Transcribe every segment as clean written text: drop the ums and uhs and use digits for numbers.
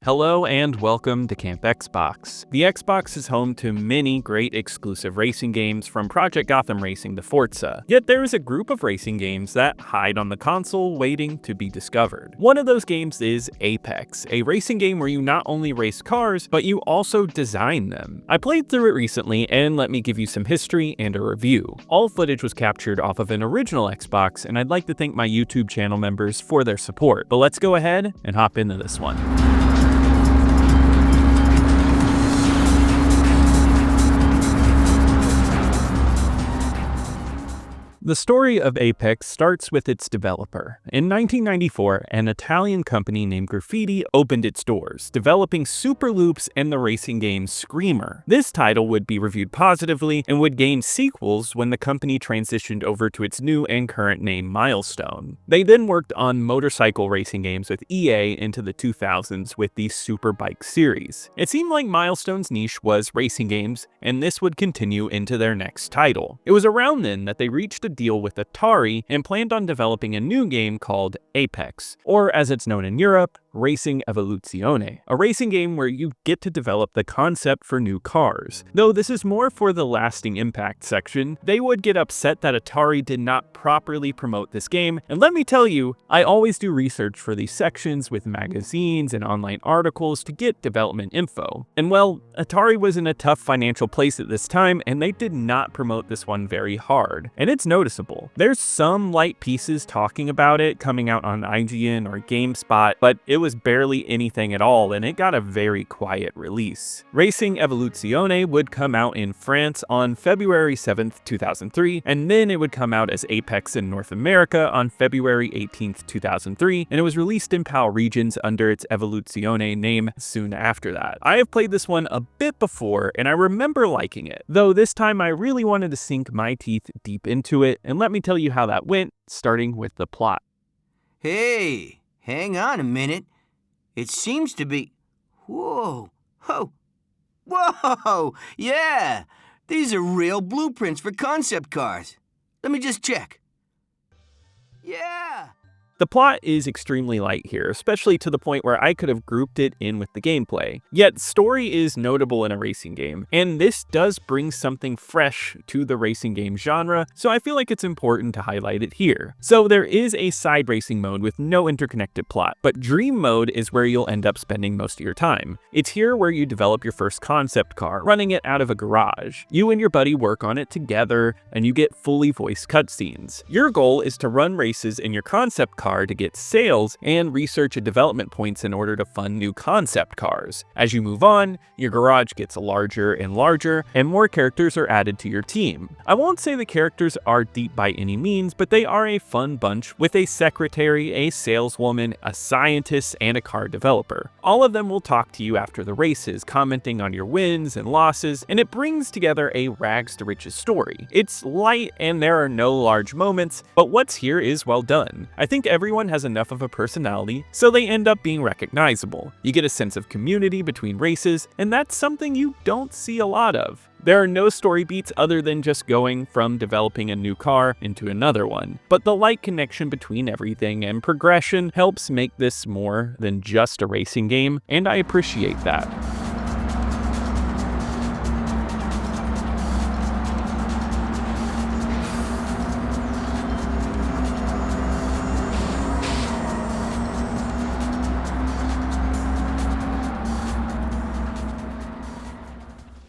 Hello and welcome to Camp Xbox. The Xbox is home to many great exclusive racing games from Project Gotham Racing to Forza. Yet there is a group of racing games that hide on the console waiting to be discovered. One of those games is Apex, a racing game where you not only race cars, but you also design them. I played through it recently and let me give you some history and a review. All footage was captured off of an original Xbox, and I'd like to thank my YouTube channel members for their support. But let's go ahead and hop into this one. The story of Apex starts with its developer. In 1994, an Italian company named Graffiti opened its doors, developing Super Loops and the racing game Screamer. This title would be reviewed positively and would gain sequels when the company transitioned over to its new and current name Milestone. They then worked on motorcycle racing games with EA into the 2000s with the Superbike series. It seemed like Milestone's niche was racing games, and this would continue into their next title. It was around then that they reached a deal with Atari and planned on developing a new game called Apex, or as it's known in Europe, Racing Evoluzione, a racing game where you get to develop the concept for new cars. Though this is more for the lasting impact section, they would get upset that Atari did not properly promote this game, and let me tell you, I always do research for these sections with magazines and online articles to get development info. And well, Atari was in a tough financial place at this time, and they did not promote this one very hard, and it's noticeable. There's some light pieces talking about it coming out on IGN or GameSpot, but it was barely anything at all, and it got a very quiet release. Racing Evoluzione would come out in France on February 7th, 2003, and then it would come out as Apex in North America on February 18th, 2003, and it was released in PAL regions under its Evoluzione name soon after that. I have played this one a bit before, and I remember liking it, though this time I really wanted to sink my teeth deep into it, and let me tell you how that went, starting with the plot. Hey, hang on a minute. It seems to be... Whoa. Oh. Whoa! Yeah! These are real blueprints for concept cars. Let me just check. Yeah! The plot is extremely light here, especially to the point where I could have grouped it in with the gameplay. Yet story is notable in a racing game, and this does bring something fresh to the racing game genre, so I feel like it's important to highlight it here. So there is a side racing mode with no interconnected plot, but dream mode is where you'll end up spending most of your time. It's here where you develop your first concept car, running it out of a garage. You and your buddy work on it together, and you get fully voiced cutscenes. Your goal is to run races in your concept car to get sales and research and development points in order to fund new concept cars. As you move on, your garage gets larger and larger, and more characters are added to your team. I won't say the characters are deep by any means, but they are a fun bunch with a secretary, a saleswoman, a scientist, and a car developer. All of them will talk to you after the races, commenting on your wins and losses, and it brings together a rags to riches story. It's light and there are no large moments, but what's here is well done. I think everyone has enough of a personality, so they end up being recognizable. You get a sense of community between races, and that's something you don't see a lot of. There are no story beats other than just going from developing a new car into another one, but the light connection between everything and progression helps make this more than just a racing game, and I appreciate that.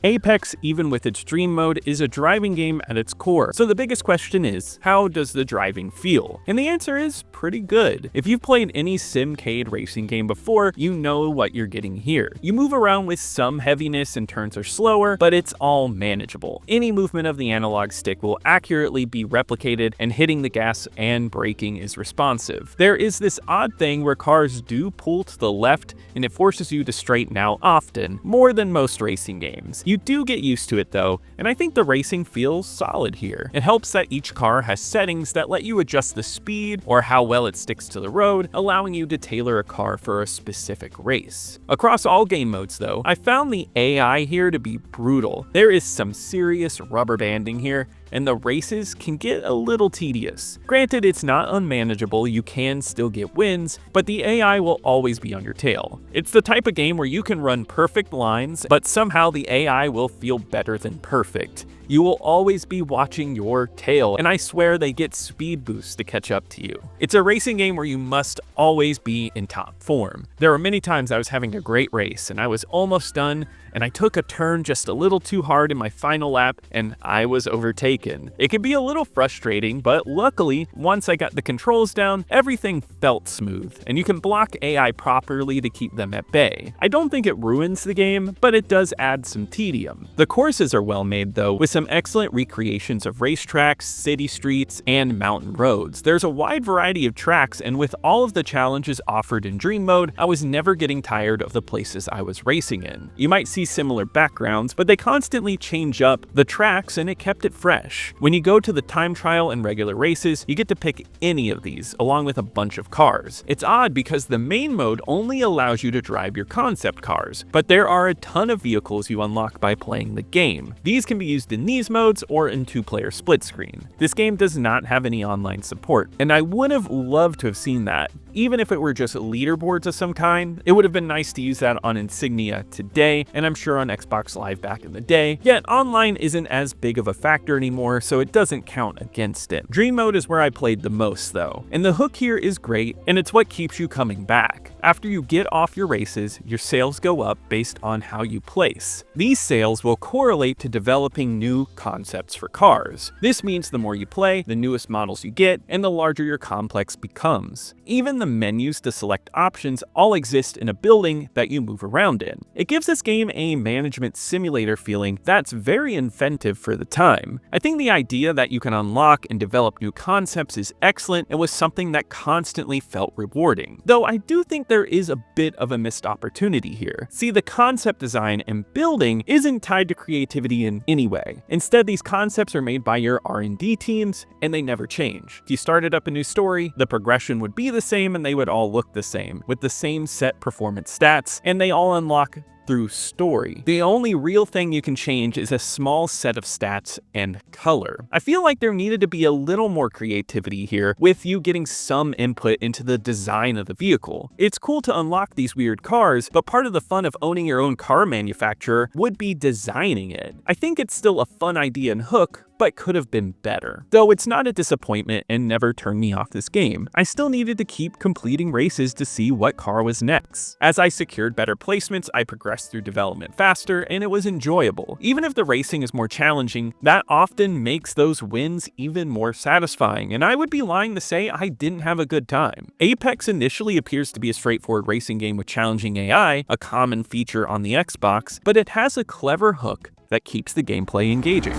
Apex, even with its dream mode, is a driving game at its core. So the biggest question is, how does the driving feel? And the answer is pretty good. If you've played any simcade racing game before, you know what you're getting here. You move around with some heaviness and turns are slower, but it's all manageable. Any movement of the analog stick will accurately be replicated, and hitting the gas and braking is responsive. There is this odd thing where cars do pull to the left, and it forces you to straighten out often, more than most racing games. You do get used to it though, and I think the racing feels solid here. It helps that each car has settings that let you adjust the speed or how well it sticks to the road, allowing you to tailor a car for a specific race. Across all game modes though, I found the AI here to be brutal. There is some serious rubber banding here, and the races can get a little tedious. Granted, it's not unmanageable, you can still get wins, but the AI will always be on your tail. It's the type of game where you can run perfect lines, but somehow the AI will feel better than perfect. You will always be watching your tail, and I swear they get speed boosts to catch up to you. It's a racing game where you must always be in top form. There were many times I was having a great race, and I was almost done, and I took a turn just a little too hard in my final lap, and I was overtaken. It can be a little frustrating, but luckily, once I got the controls down, everything felt smooth, and you can block AI properly to keep them at bay. I don't think it ruins the game, but it does add some tedium. The courses are well made though, with some excellent recreations of racetracks, city streets, and mountain roads. There's a wide variety of tracks, and with all of the challenges offered in Dream Mode, I was never getting tired of the places I was racing in. You might see similar backgrounds, but they constantly change up the tracks and it kept it fresh. When you go to the time trial and regular races, you get to pick any of these, along with a bunch of cars. It's odd because the main mode only allows you to drive your concept cars, but there are a ton of vehicles you unlock by playing the game. These can be used in these modes or in 2-player split screen. This game does not have any online support, and I would have loved to have seen that. Even if it were just leaderboards of some kind, it would have been nice to use that on Insignia today, and I'm sure on Xbox Live back in the day, yet online isn't as big of a factor anymore, so it doesn't count against it. Dream Mode is where I played the most though, and the hook here is great, and it's what keeps you coming back. After you get off your races, your sales go up based on how you place. These sales will correlate to developing new concepts for cars. This means the more you play, the newest models you get, and the larger your complex becomes. Even the menus to select options all exist in a building that you move around in. It gives this game a management simulator feeling that's very inventive for the time. I think the idea that you can unlock and develop new concepts is excellent and was something that constantly felt rewarding. Though I do think there is a bit of a missed opportunity here. See, the concept design and building isn't tied to creativity in any way. Instead, these concepts are made by your R&D teams and they never change. If you started up a new story, the progression would be the same and they would all look the same, with the same set performance stats, and they all unlock through story. The only real thing you can change is a small set of stats and color. I feel like there needed to be a little more creativity here, with you getting some input into the design of the vehicle. It's cool to unlock these weird cars, but part of the fun of owning your own car manufacturer would be designing it. I think it's still a fun idea and hook, but could have been better. Though it's not a disappointment and never turned me off this game, I still needed to keep completing races to see what car was next. As I secured better placements, I progressed through development faster, and it was enjoyable. Even if the racing is more challenging, that often makes those wins even more satisfying, and I would be lying to say I didn't have a good time. Apex initially appears to be a straightforward racing game with challenging AI, a common feature on the Xbox, but it has a clever hook that keeps the gameplay engaging.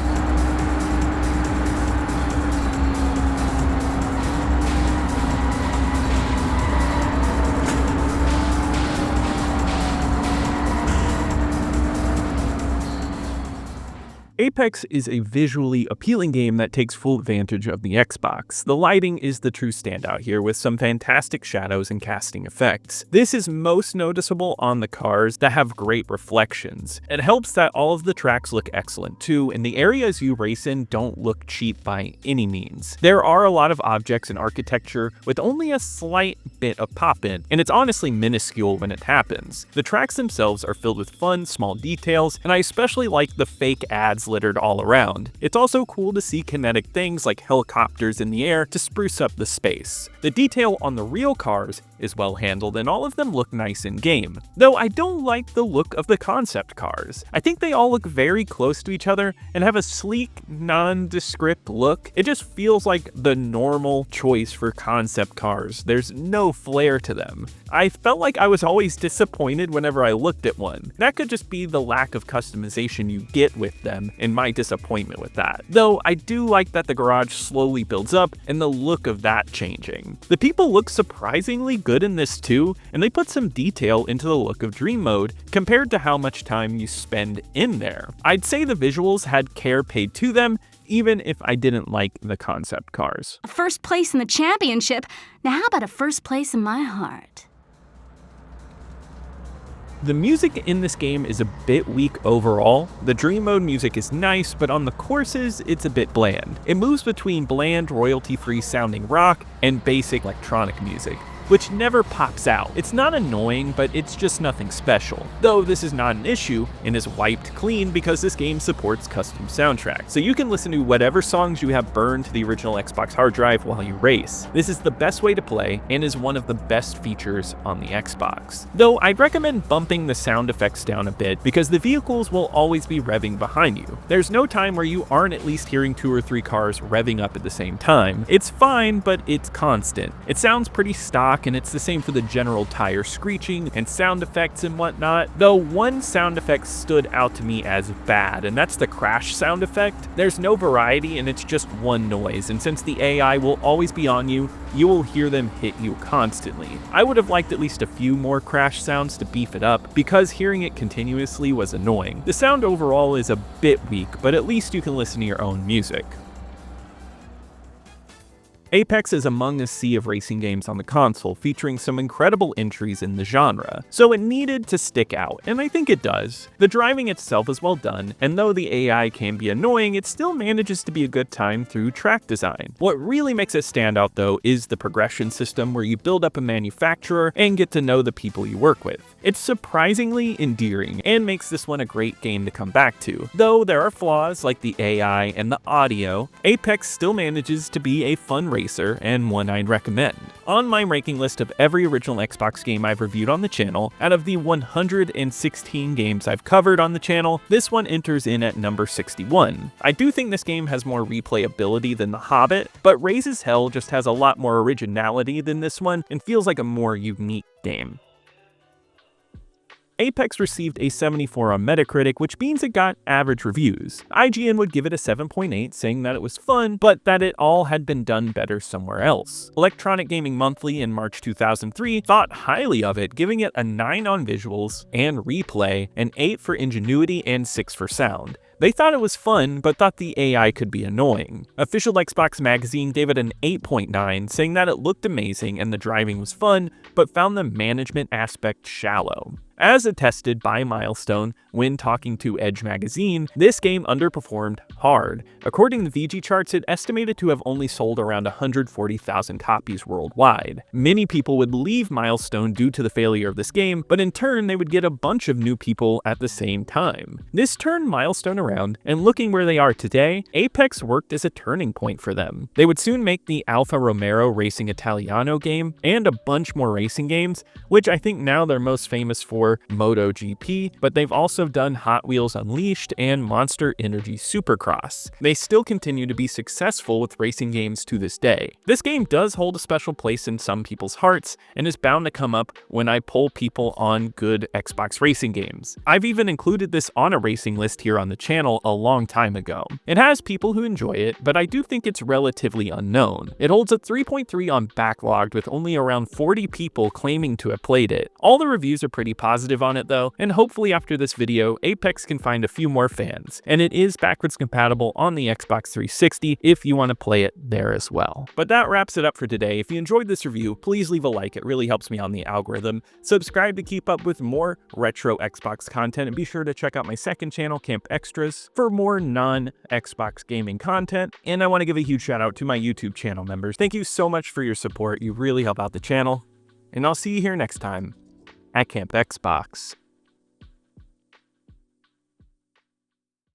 Apex is a visually appealing game that takes full advantage of the Xbox. The lighting is the true standout here, with some fantastic shadows and casting effects. This is most noticeable on the cars that have great reflections. It helps that all of the tracks look excellent too, and the areas you race in don't look cheap by any means. There are a lot of objects and architecture with only a slight bit of pop-in, and it's honestly minuscule when it happens. The tracks themselves are filled with fun, small details, and I especially like the fake ads littered all around. It's also cool to see kinetic things like helicopters in the air to spruce up the space. The detail on the real cars is well handled and all of them look nice in game. Though I don't like the look of the concept cars. I think they all look very close to each other and have a sleek, nondescript look. It just feels like the normal choice for concept cars. There's no flair to them. I felt like I was always disappointed whenever I looked at one. That could just be the lack of customization you get with them and my disappointment with that. Though I do like that the garage slowly builds up and the look of that changing. The people look surprisingly good in this too, and they put some detail into the look of Dream Mode compared to how much time you spend in there. I'd say the visuals had care paid to them, even if I didn't like the concept cars. First place in the championship. Now how about a first place in my heart? The music in this game is a bit weak overall. The Dream Mode music is nice, but on the courses, it's a bit bland. It moves between bland, royalty-free sounding rock and basic electronic music, which never pops out. It's not annoying, but it's just nothing special. Though this is not an issue and is wiped clean because this game supports custom soundtracks. So you can listen to whatever songs you have burned to the original Xbox hard drive while you race. This is the best way to play and is one of the best features on the Xbox. Though I'd recommend bumping the sound effects down a bit because the vehicles will always be revving behind you. There's no time where you aren't at least hearing 2 or 3 cars revving up at the same time. It's fine, but it's constant. It sounds pretty stock, and it's the same for the general tire screeching and sound effects and whatnot, though one sound effect stood out to me as bad, and that's the crash sound effect. There's no variety and it's just one noise, and since the AI will always be on you, you will hear them hit you constantly. I would have liked at least a few more crash sounds to beef it up, because hearing it continuously was annoying. The sound overall is a bit weak, but at least you can listen to your own music. Apex is among a sea of racing games on the console, featuring some incredible entries in the genre, so it needed to stick out, and I think it does. The driving itself is well done, and though the AI can be annoying, it still manages to be a good time through track design. What really makes it stand out though is the progression system, where you build up a manufacturer and get to know the people you work with. It's surprisingly endearing and makes this one a great game to come back to. Though there are flaws like the AI and the audio, Apex still manages to be a fun racer and one I'd recommend. On my ranking list of every original Xbox game I've reviewed on the channel, out of the 116 games I've covered on the channel, this one enters in at number 61. I do think this game has more replayability than The Hobbit, but Raises Hell just has a lot more originality than this one and feels like a more unique game. Apex received a 74 on Metacritic, which means it got average reviews. IGN would give it a 7.8, saying that it was fun, but that it all had been done better somewhere else. Electronic Gaming Monthly in March 2003 thought highly of it, giving it a 9 on visuals and replay, an 8 for ingenuity, and 6 for sound. They thought it was fun, but thought the AI could be annoying. Official Xbox Magazine gave it an 8.9, saying that it looked amazing and the driving was fun, but found the management aspect shallow. As attested by Milestone when talking to Edge Magazine, this game underperformed hard. According to VG Charts, it estimated to have only sold around 140,000 copies worldwide. Many people would leave Milestone due to the failure of this game, but in turn they would get a bunch of new people at the same time. This turned Milestone around, and looking where they are today, Apex worked as a turning point for them. They would soon make the Alfa Romero Racing Italiano game, and a bunch more racing games, which I think now they're most famous for MotoGP, but they've also done Hot Wheels Unleashed and Monster Energy Supercross. They still continue to be successful with racing games to this day. This game does hold a special place in some people's hearts, and is bound to come up when I poll people on good Xbox racing games. I've even included this on a racing list here on the channel a long time ago. It has people who enjoy it, but I do think it's relatively unknown. It holds a 3.3 on Backlogged, with only around 40 people claiming to have played it. All the reviews are pretty positive on it though, and hopefully after this video, Apex can find a few more fans, and it is backwards compatible on the Xbox 360 if you want to play it there as well. But that wraps it up for today. If you enjoyed this review, please leave a like, it really helps me on the algorithm. Subscribe to keep up with more retro Xbox content, and be sure to check out my second channel, Camp Extras, for more non-Xbox gaming content. And I want to give a huge shout out to my YouTube channel members. Thank you so much for your support, you really help out the channel, and I'll see you here next time at Camp Xbox.